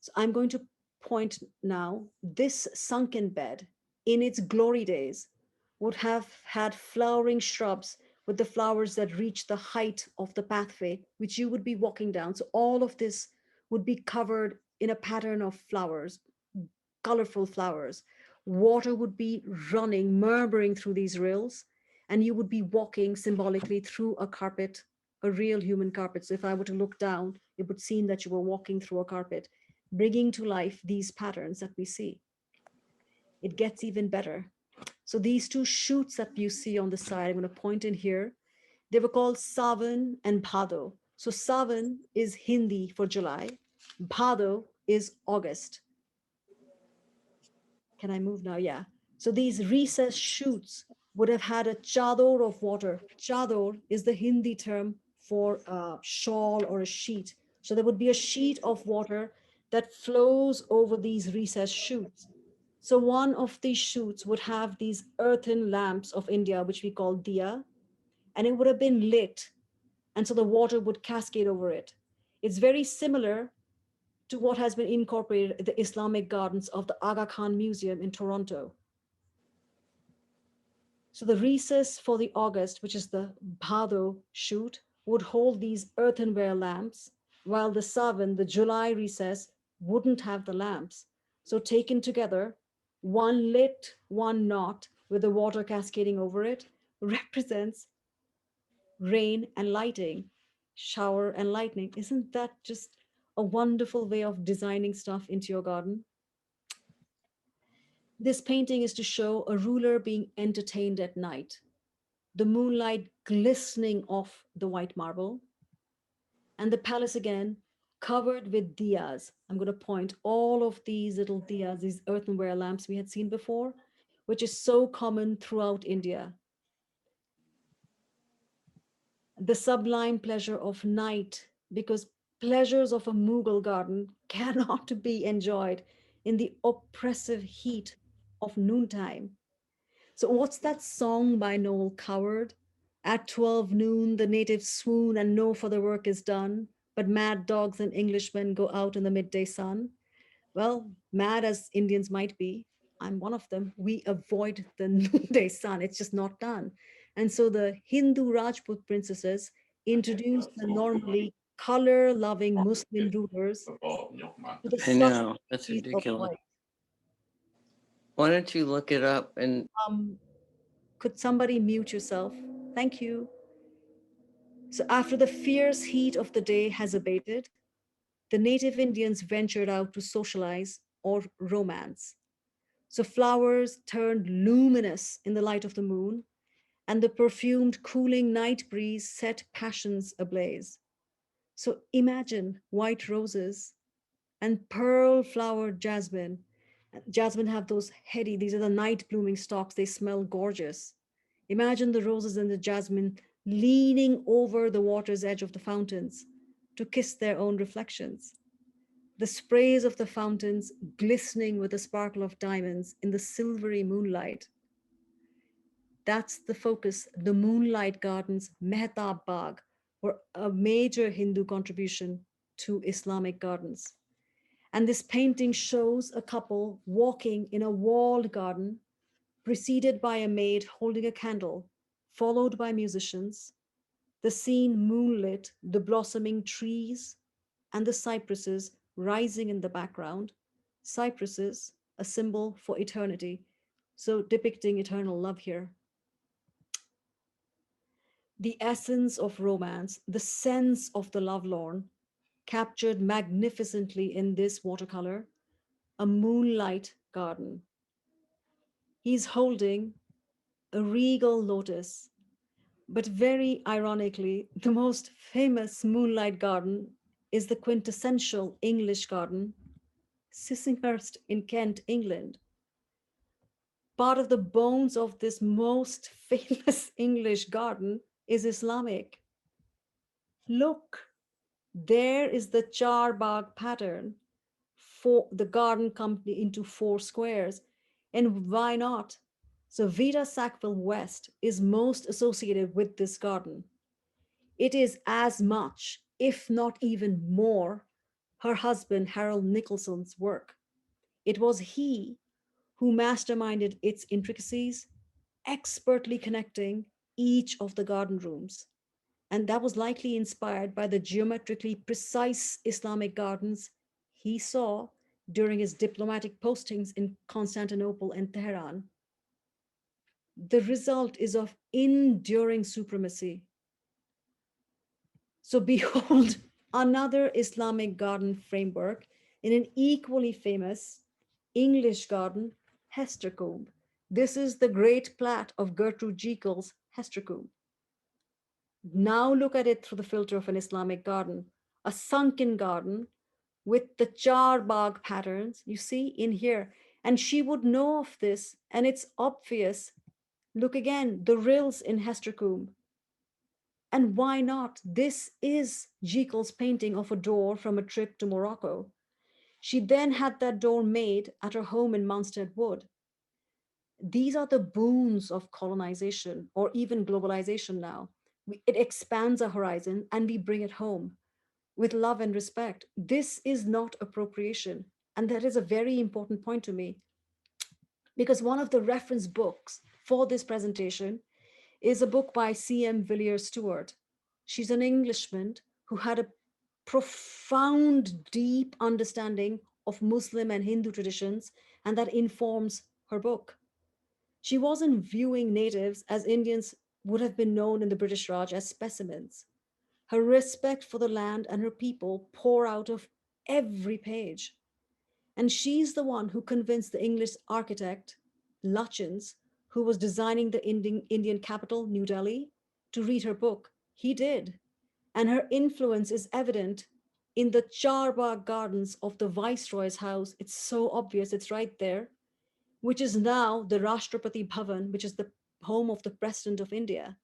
So I'm going to point now, this sunken bed in its glory days would have had flowering shrubs with the flowers that reach the height of the pathway, which you would be walking down. So all of this would be covered in a pattern of flowers, colorful flowers. Water would be running, murmuring through these rills, and you would be walking symbolically through a carpet, a real human carpet. So if I were to look down, it would seem that you were walking through a carpet, bringing to life these patterns that we see. It gets even better. So these two shoots that you see on the side, I'm going to point in here, they were called Savan and Bhado. So Savan is Hindi for July, Bhado is August. Can I move now? Yeah. So these recessed shoots would have had a chador of water. Chador is the Hindi term for a shawl or a sheet. So there would be a sheet of water that flows over these recessed shoots. So one of these shoots would have these earthen lamps of India, which we call diya, and it would have been lit. And so the water would cascade over it. It's very similar to what has been incorporated in the Islamic Gardens of the Aga Khan Museum in Toronto. So the recess for the August, which is the Bhado shoot, would hold these earthenware lamps, while the Savan, the July recess, wouldn't have the lamps. So taken together, one lit, one not, with the water cascading over it, represents rain and lighting, shower and lightning. Isn't that just a wonderful way of designing stuff into your garden? This painting is to show a ruler being entertained at night, the moonlight glistening off the white marble, and the palace again covered with diyas. I'm going to point all of these little diyas, these earthenware lamps we had seen before, which is so common throughout India. The sublime pleasure of night, because pleasures of a Mughal garden cannot be enjoyed in the oppressive heat of noontime. So, what's that song by Noel Coward? At 12 noon, the natives swoon and know for the work is done, but mad dogs and Englishmen go out in the midday sun. Well, mad as Indians might be, I'm one of them. We avoid the noonday sun. It's just not done. And so the Hindu Rajput princesses introduced the normally color loving Muslim rulers to the I subtle know. That's beauties of ridiculous. white. Why don't you look it up and Um, could somebody mute yourself? Thank you. So, after the fierce heat of the day has abated, the native Indians ventured out to socialize or romance. So flowers turned luminous in the light of the moon, and the perfumed, cooling night breeze set passions ablaze. So imagine white roses and pearl flowered jasmine. Jasmine have those heady, these are the night blooming stalks, they smell gorgeous. Imagine the roses and the jasmine leaning over the water's edge of the fountains to kiss their own reflections. The sprays of the fountains glistening with the sparkle of diamonds in the silvery moonlight. That's the focus. The Moonlight Gardens, Mehtab Bagh, were a major Hindu contribution to Islamic gardens. And this painting shows a couple walking in a walled garden, preceded by a maid holding a candle, followed by musicians. The scene moonlit, the blossoming trees and the cypresses rising in the background. Cypresses, a symbol for eternity, so depicting eternal love here. The essence of romance, the sense of the lovelorn, captured magnificently in this watercolor, a moonlight garden. He's holding a regal lotus, but very ironically, the most famous moonlight garden is the quintessential English garden, Sissinghurst in Kent, England. Part of the bones of this most famous English garden is Islamic. Look, there is the charbagh pattern for the garden company into four squares. And why not? So Vita Sackville West is most associated with this garden. It is as much, if not even more, her husband Harold Nicholson's work. It was he who masterminded its intricacies, expertly connecting each of the garden rooms. And that was likely inspired by the geometrically precise Islamic gardens he saw during his diplomatic postings in Constantinople and Tehran. The result is of enduring supremacy. So, behold another Islamic garden framework in an equally famous English garden, Hestercombe. This is the great plat of Gertrude Jekyll's Hestercombe. Now look at it through the filter of an Islamic garden, a sunken garden with the charbagh patterns you see in here. And she would know of this, and it's obvious. Look again, the rills in Hestercombe. And why not? This is Jekyll's painting of a door from a trip to Morocco. She then had that door made at her home in Munstead Wood. These are the boons of colonization or even globalization now. It expands our horizon and we bring it home with love and respect. This is not appropriation. And that is a very important point to me because one of the reference books for this presentation is a book by C.M. Villiers Stewart. She's an Englishman who had a profound, deep understanding of Muslim and Hindu traditions, and that informs her book. She wasn't viewing natives as Indians would have been known in the British Raj as specimens. Her respect for the land and her people pour out of every page. And she's the one who convinced the English architect, Lutyens, who was designing the Indian capital, New Delhi, to read her book. He did. And her influence is evident in the Charbagh Gardens of the Viceroy's house. It's so obvious, it's right there, which is now the Rashtrapati Bhavan, which is the home of the President of India.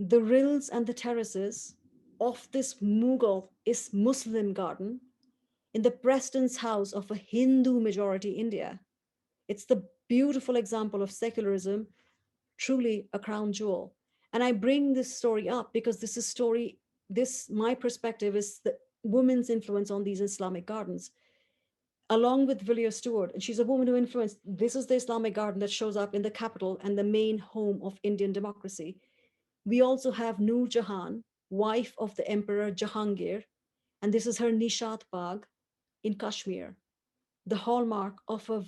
The rills and the terraces of this Mughal is Muslim garden in the Preston's house of a Hindu majority India. It's the beautiful example of secularism, truly a crown jewel. And I bring this story up because this is story, this, my perspective is the woman's influence on these Islamic gardens, along with Villiers Stewart. And she's a woman who influenced, this is the Islamic garden that shows up in the capital and the main home of Indian democracy. We also have Noor Jahan, wife of the Emperor Jahangir, and this is her Nishat Bagh in Kashmir, the hallmark of a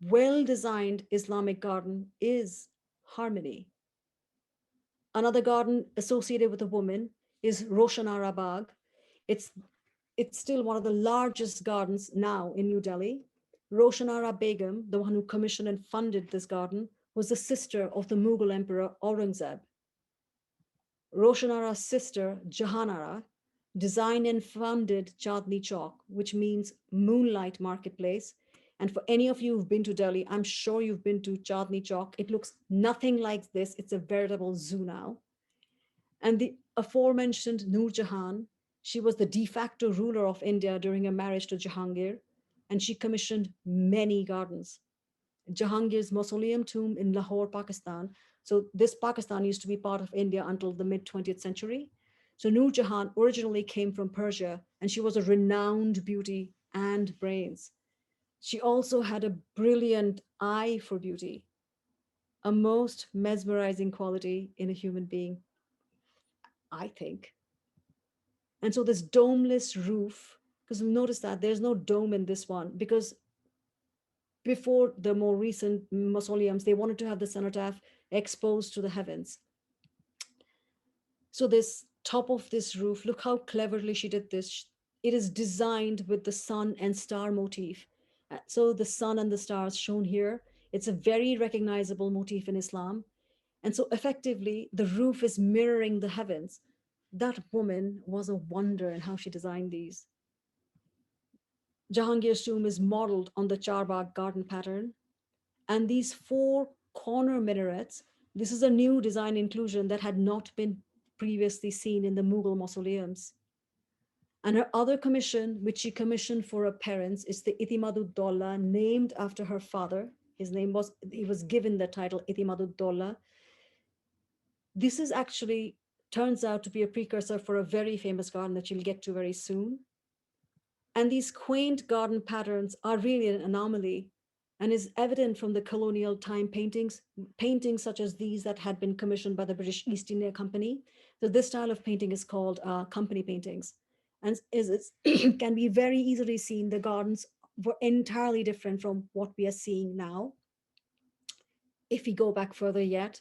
well designed Islamic garden is harmony. Another garden associated with a woman is Roshanara Bagh. It's, it's still one of the largest gardens now in New Delhi. Roshanara Begum, the one who commissioned and funded this garden, was the sister of the Mughal Emperor Aurangzeb. Roshanara's sister, Jahanara, designed and founded Chandni Chowk, which means moonlight marketplace. And for any of you who've been to Delhi, I'm sure you've been to Chandni Chowk. It looks nothing like this. It's a veritable zoo now. And the aforementioned Noor Jahan, she was the de facto ruler of India during her marriage to Jahangir, and she commissioned many gardens. Jahangir's mausoleum tomb in Lahore, Pakistan. So this Pakistan used to be part of India until the mid 20th century. So Noor Jahan originally came from Persia, and she was a renowned beauty and brains. She also had a brilliant eye for beauty, a most mesmerizing quality in a human being, I think. And so this domeless roof, because notice that there's no dome in this one, because before the more recent mausoleums, they wanted to have the cenotaph exposed to the heavens. So this top of this roof, look how cleverly she did this. It is designed with the sun and star motif. So the sun and the stars shown here, it's a very recognizable motif in Islam. And so effectively, the roof is mirroring the heavens. That woman was a wonder in how she designed these. Jahangir's tomb is modeled on the Charbagh garden pattern. And these four corner minarets, this is a new design inclusion that had not been previously seen in the Mughal mausoleums. And her other commission, which she commissioned for her parents, is the Itimadud Daulah, named after her father. He was given the title Itimadud Daulah. This is actually turns out to be a precursor for a very famous garden that you'll get to very soon. And these quaint garden patterns are really an anomaly and is evident from the colonial time paintings such as these that had been commissioned by the British East India Company. So this style of painting is called company paintings, and can be very easily seen. The gardens were entirely different from what we are seeing now. If we go back further yet,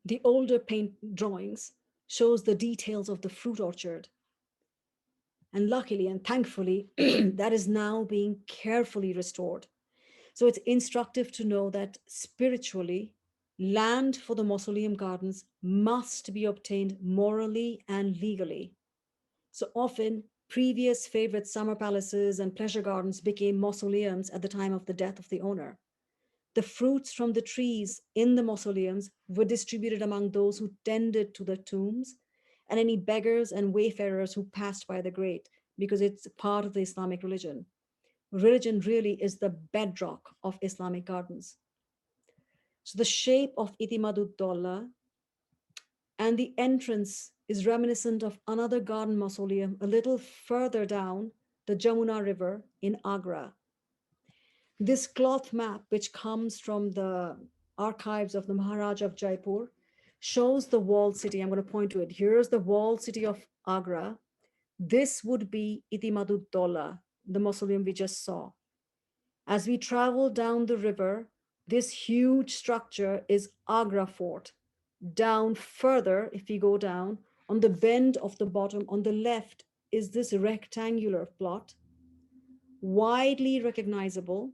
the older paint drawings shows the details of the fruit orchard. And luckily and thankfully, that is now being carefully restored. So it's instructive to know that spiritually, land for the mausoleum gardens must be obtained morally and legally. So often, previous favorite summer palaces and pleasure gardens became mausoleums at the time of the death of the owner. The fruits from the trees in the mausoleums were distributed among those who tended to the tombs and any beggars and wayfarers who passed by the grate, because it's part of the Islamic religion. Religion really is the bedrock of Islamic gardens. So the shape of Itimadud Daulah and the entrance is reminiscent of another garden mausoleum a little further down the Jamuna River in Agra. This cloth map, which comes from the archives of the Maharaja of Jaipur, shows the walled city. I'm going to point to it. Here's the walled city of Agra. This would be Itimadud Daulah, the mausoleum we just saw. As we travel down the river, this huge structure is Agra Fort. Down further, if we go down, on the bend of the bottom on the left is this rectangular plot, widely recognizable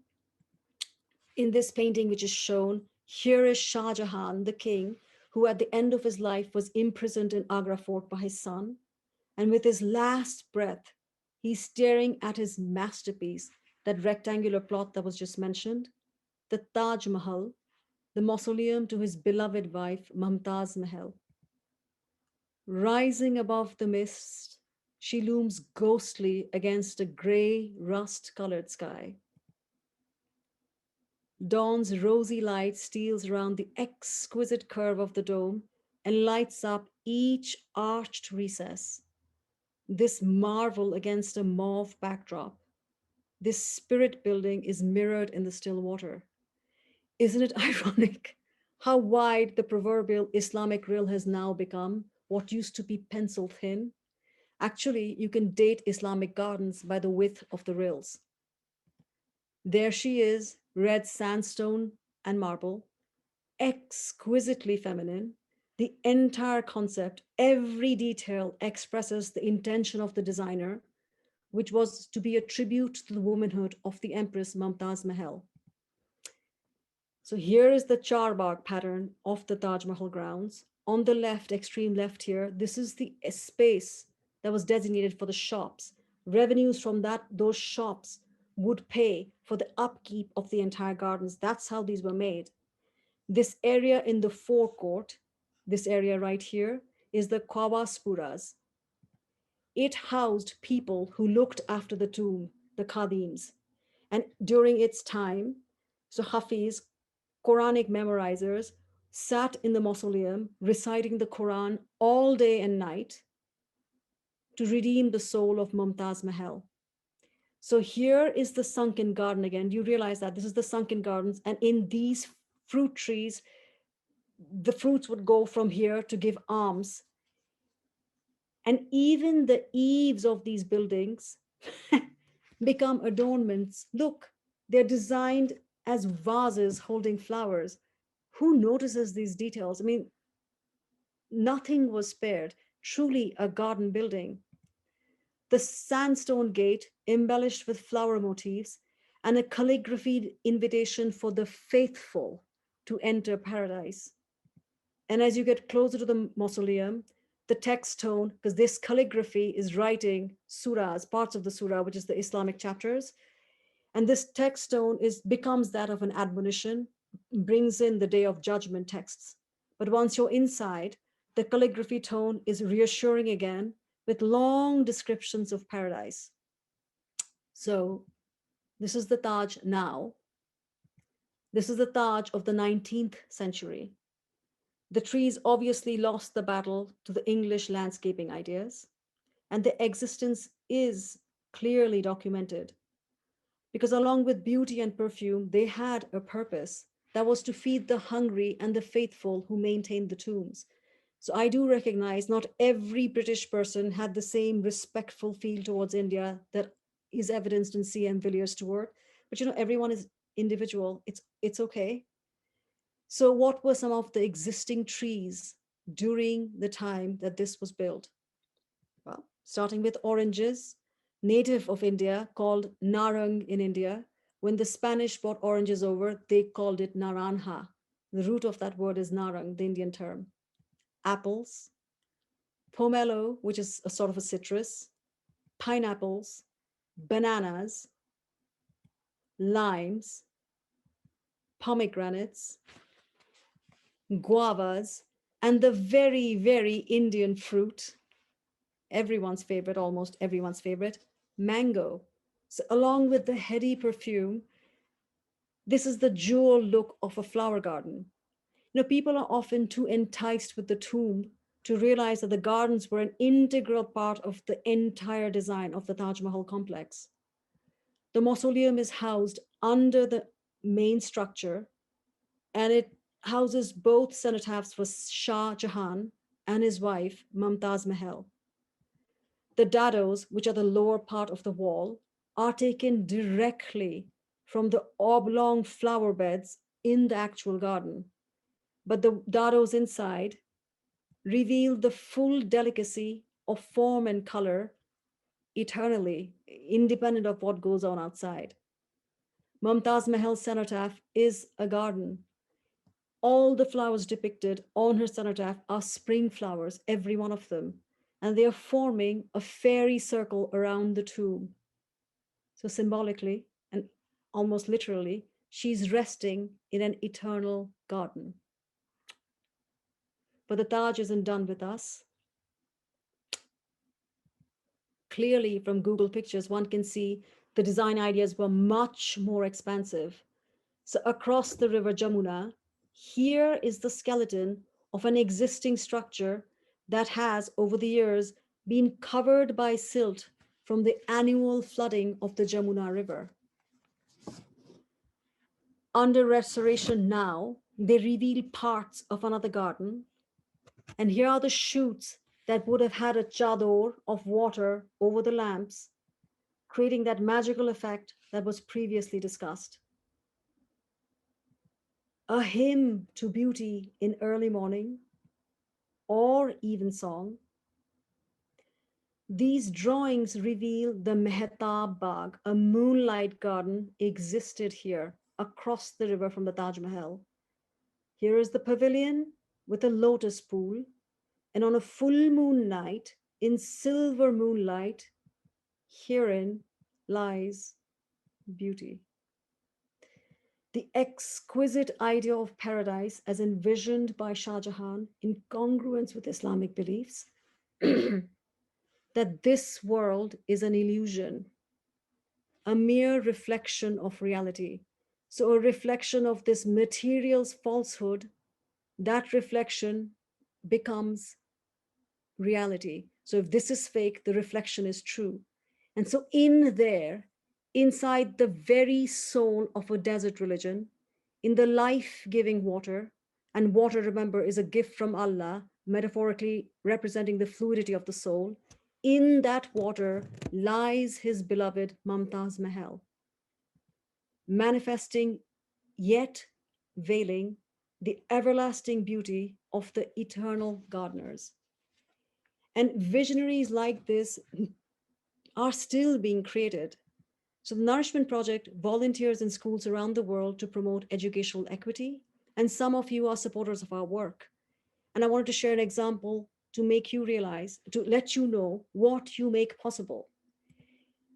in this painting, which is shown. Here is Shah Jahan, the king, who at the end of his life was imprisoned in Agra Fort by his son. And with his last breath, he's staring at his masterpiece, that rectangular plot that was just mentioned, the Taj Mahal, the mausoleum to his beloved wife, Mumtaz Mahal. Rising above the mist, she looms ghostly against a gray, rust colored sky. Dawn's rosy light steals around the exquisite curve of the dome and lights up each arched recess. This marvel against a mauve backdrop. This spirit building is mirrored in the still water. Isn't it ironic how wide the proverbial Islamic rill has now become? What used to be pencil thin? Actually, you can date Islamic gardens by the width of the rills. There she is, red sandstone and marble, exquisitely feminine. The entire concept, every detail expresses the intention of the designer, which was to be a tribute to the womanhood of the Empress Mumtaz Mahal. So here is the charbagh pattern of the Taj Mahal grounds. On the left, extreme left here, this is the space that was designated for the shops. Revenues from those shops would pay for the upkeep of the entire gardens. That's how these were made. This area in the forecourt, this area right here, is the Kawaspuras. It housed people who looked after the tomb, the Khadims. And during its time, so Hafiz, Quranic memorizers, sat in the mausoleum reciting the Quran all day and night to redeem the soul of Mumtaz Mahal. So here is the sunken garden again. You realize that this is the sunken gardens, and in these fruit trees, the fruits would go from here to give alms. And even the eaves of these buildings become adornments. Look, they're designed as vases holding flowers. Who notices these details? I mean, nothing was spared. Truly a garden building. The sandstone gate embellished with flower motifs and a calligraphied invitation for the faithful to enter paradise. And as you get closer to the mausoleum, the text tone, because this calligraphy is writing surahs, parts of the surah, which is the Islamic chapters, and this text tone becomes that of an admonition, brings in the day of judgment texts. But once you're inside, the calligraphy tone is reassuring again with long descriptions of paradise. So this is the Taj now. This is the Taj of the 19th century. The trees obviously lost the battle to the English landscaping ideas, and their existence is clearly documented because, along with beauty and perfume, they had a purpose that was to feed the hungry and the faithful who maintained the tombs. So I do recognize not every British person had the same respectful feel towards India that is evidenced in C.M. Villiers Stewart, but everyone is individual. It's okay. So what were some of the existing trees during the time that this was built? Well, starting with oranges, native of India, called narang in India. When the Spanish brought oranges over, they called it naranja. The root of that word is narang, the Indian term. Apples, pomelo, which is a sort of a citrus, pineapples, bananas, limes, pomegranates, guavas, and the very, very Indian fruit, everyone's favorite, almost everyone's favorite, mango. So along with the heady perfume, this is the jewel look of a flower garden. People are often too enticed with the tomb to realize that the gardens were an integral part of the entire design of the Taj Mahal complex. The mausoleum is housed under the main structure, and it houses both cenotaphs for Shah Jahan and his wife, Mumtaz Mahal. The dados, which are the lower part of the wall, are taken directly from the oblong flower beds in the actual garden. But the dados inside reveal the full delicacy of form and color eternally, independent of what goes on outside. Mumtaz Mahal's cenotaph is a garden. All the flowers depicted on her cenotaph are spring flowers, every one of them, and they are forming a fairy circle around the tomb. So symbolically and almost literally, she's resting in an eternal garden. But the Taj isn't done with us. Clearly, from Google Pictures, one can see the design ideas were much more expansive. So across the river Jamuna, here is the skeleton of an existing structure that has, over the years, been covered by silt from the annual flooding of the Jamuna River. Under restoration now, they reveal parts of another garden. And here are the shoots that would have had a chador of water over the lamps, creating that magical effect that was previously discussed. A hymn to beauty in early morning or evensong. These drawings reveal the Mehtab Bagh, a moonlight garden, existed here across the river from the Taj Mahal. Here is the pavilion with a lotus pool, and on a full moon night, in silver moonlight, herein lies beauty. The exquisite idea of paradise as envisioned by Shah Jahan in congruence with Islamic beliefs that this world is an illusion, a mere reflection of reality. So, a reflection of this material's falsehood, that reflection becomes reality. So, if this is fake, the reflection is true. And so, in there, inside the very soul of a desert religion, in the life giving water, and water, remember, is a gift from Allah, metaphorically representing the fluidity of the soul. In that water lies his beloved Mumtaz Mahal, manifesting yet veiling the everlasting beauty of the eternal gardeners. And visionaries like this are still being created. So, the Nourishment Project volunteers in schools around the world to promote educational equity, and some of you are supporters of our work. And I wanted to share an example to make you realize, to let you know what you make possible.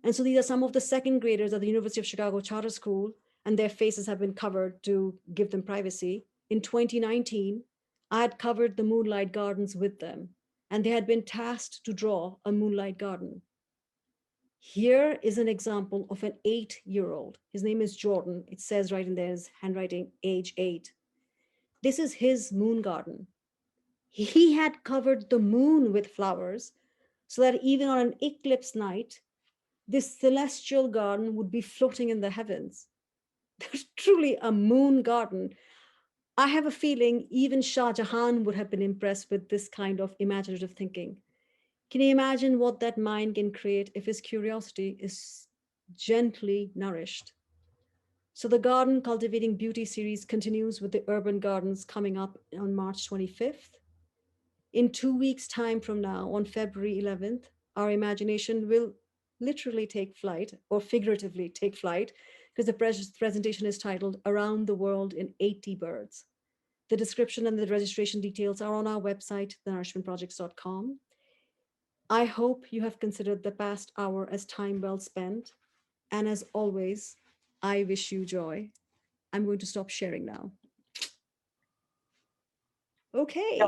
And so these are some of the second graders at the University of Chicago Charter School, and their faces have been covered to give them privacy. In 2019, I had covered the Moonlight Gardens with them, and they had been tasked to draw a moonlight garden. Here is an example of an 8-year old. His name is Jordan. It says right in there, his handwriting, age 8. This is his moon garden. He had covered the moon with flowers so that even on an eclipse night, this celestial garden would be floating in the heavens. There's truly a moon garden. I have a feeling even Shah Jahan would have been impressed with this kind of imaginative thinking. Can you imagine what that mind can create if his curiosity is gently nourished? So, the Garden Cultivating Beauty series continues with the urban gardens coming up on March 25th. In 2 weeks' time from now, on February 11th, our imagination will literally take flight or figuratively take flight because the presentation is titled Around the World in 80 Birds. The description and the registration details are on our website, thenourishmentprojects.com. I hope you have considered the past hour as time well spent. And as always, I wish you joy. I'm going to stop sharing now. Okay.